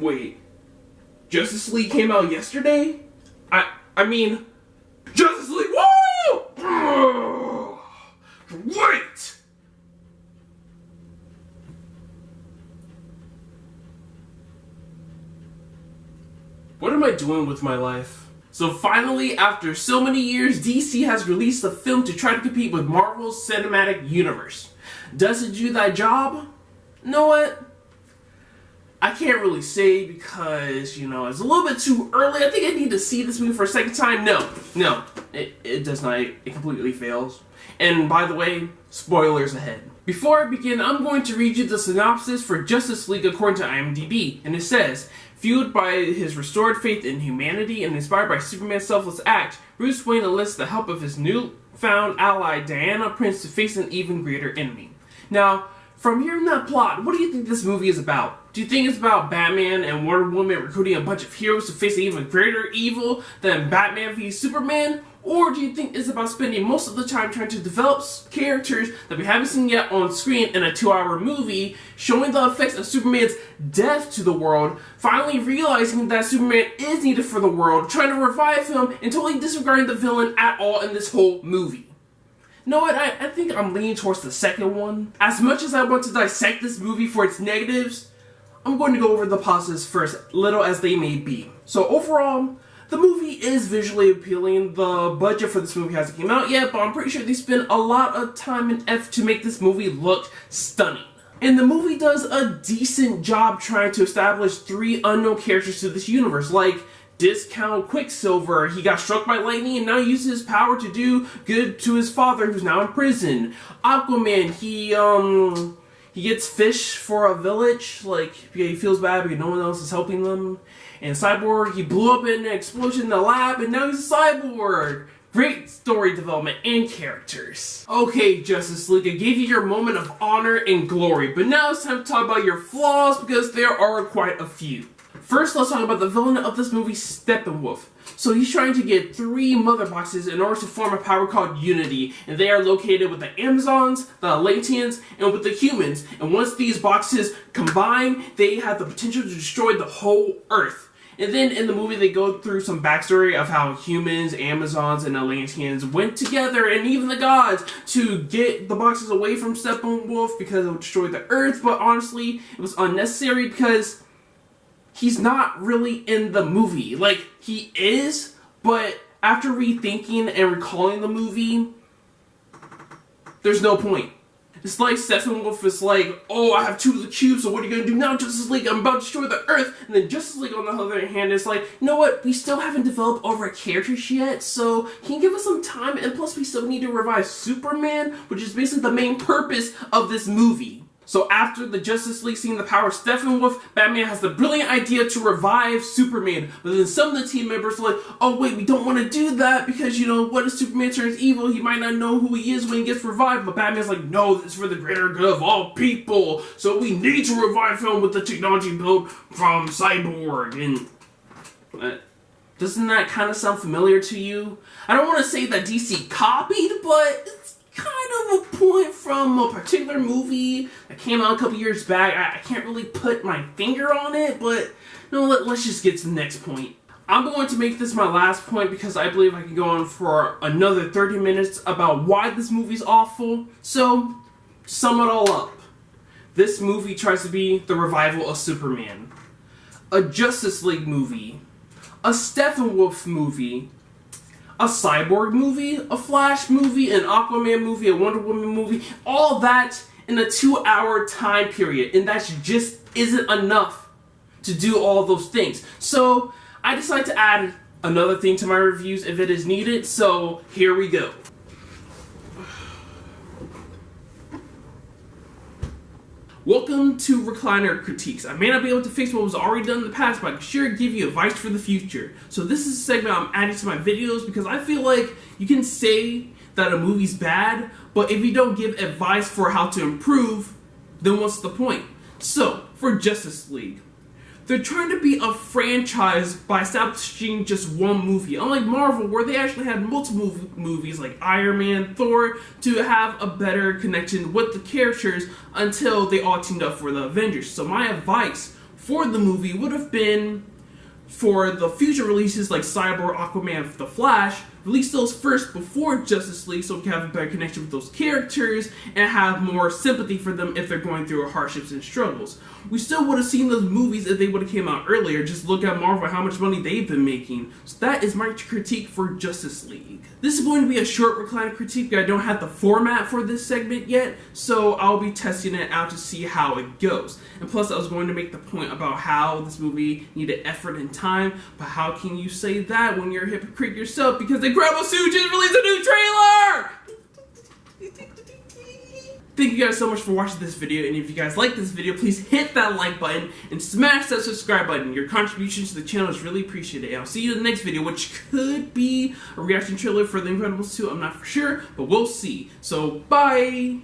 Wait, Justice League came out yesterday? I mean, Justice League, whoa! Wait! What am I doing with my life? So finally, after so many years, DC has released a film to try to compete with Marvel's Cinematic Universe. Does it do that job? You know what? I can't really say because, you know, it's a little bit too early. I think I need to see this movie for a second time. No, it does not. It completely fails. And by the way, spoilers ahead. Before I begin, I'm going to read you the synopsis for Justice League according to IMDb. And it says, fueled by his restored faith in humanity and inspired by Superman's selfless act, Bruce Wayne enlists the help of his newfound ally, Diana Prince, to face an even greater enemy. Now, from hearing that plot, what do you think this movie is about? Do you think it's about Batman and Wonder Woman recruiting a bunch of heroes to face an even greater evil than Batman vs Superman? Or do you think it's about spending most of the time trying to develop characters that we haven't seen yet on screen in a 2-hour movie, showing the effects of Superman's death to the world, finally realizing that Superman is needed for the world, trying to revive him, and totally disregarding the villain at all in this whole movie? You know what, I think I'm leaning towards the second one. As much as I want to dissect this movie for its negatives, I'm going to go over the positives first, little as they may be. So overall, the movie is visually appealing. The budget for this movie hasn't come out yet, but I'm pretty sure they spent a lot of time and effort to make this movie look stunning. And the movie does a decent job trying to establish 3 unknown characters to this universe, like Discount Quicksilver. He got struck by lightning and now uses his power to do good to his father, who's now in prison. Aquaman, he gets fish for a village, like, he feels bad because no one else is helping them. And Cyborg, he blew up in an explosion in the lab and now he's a cyborg. Great story development and characters. Okay, Justice League, I gave you your moment of honor and glory, but now it's time to talk about your flaws because there are quite a few. First, let's talk about the villain of this movie, Steppenwolf. So he's trying to get 3 mother boxes in order to form a power called Unity, and they are located with the Amazons, the Atlanteans, and with the humans. And once these boxes combine, they have the potential to destroy the whole Earth. And then in the movie they go through some backstory of how humans, Amazons, and Atlanteans went together, and even the gods, to get the boxes away from Steppenwolf because it would destroy the Earth. But honestly, it was unnecessary because he's not really in the movie. Like, he is, but after rethinking and recalling the movie, there's no point. It's like Steppenwolf is like, oh, I have 2 of the cubes, so what are you gonna do now, Justice League? I'm about to destroy the Earth. And then Justice League, on the other hand, is like, you know what? We still haven't developed all of our characters yet, so can you give us some time? And plus, we still need to revive Superman, which is basically the main purpose of this movie. So after the Justice League seeing the power of Steppenwolf, Batman has the brilliant idea to revive Superman. But then some of the team members are like, oh wait, we don't want to do that because, you know, what if Superman turns evil? He might not know who he is when he gets revived. But Batman's like, no, this is for the greater good of all people. So we need to revive him with the technology built from Cyborg. And doesn't that kind of sound familiar to you? I don't want to say that DC copied, but it's kind of a point from a particular movie that came out a couple years back. I can't really put my finger on it, but you know, let's just get to the next point. I'm going to make this my last point because I believe I can go on for another 30 minutes about why this movie's awful. So, sum it all up. This movie tries to be the revival of Superman, a Justice League movie, a Steppenwolf movie, a Cyborg movie, a Flash movie, an Aquaman movie, a Wonder Woman movie, all that in a 2-hour time period, and that just isn't enough to do all those things. So I decided to add another thing to my reviews if it is needed, so here we go. Welcome to Recliner Critiques. I may not be able to fix what was already done in the past, but I can sure give you advice for the future. So this is a segment I'm adding to my videos because I feel like you can say that a movie's bad, but if you don't give advice for how to improve, then what's the point? So, for Justice League, they're trying to be a franchise by establishing just one movie. Unlike Marvel, where they actually had multiple movies like Iron Man, Thor, to have a better connection with the characters until they all teamed up for the Avengers. So my advice for the movie would have been for the future releases like Cyborg, Aquaman, The Flash, release those first before Justice League so we can have a better connection with those characters and have more sympathy for them if they're going through hardships and struggles. We still would have seen those movies if they would have came out earlier. Just look at Marvel, how much money they've been making. So that is my critique for Justice League. This is going to be a short recliner critique. I don't have the format for this segment yet, so I'll be testing it out to see how it goes. And plus, I was going to make the point about how this movie needed effort and time, but how can you say that when you're a hypocrite yourself because the Grandma Sue just released a new trailer? Thank you guys so much for watching this video, and if you guys like this video, please hit that like button and smash that subscribe button. Your contributions to the channel is really appreciated. And I'll see you in the next video, which could be a reaction trailer for The Incredibles 2. I'm not for sure, but we'll see. So, bye!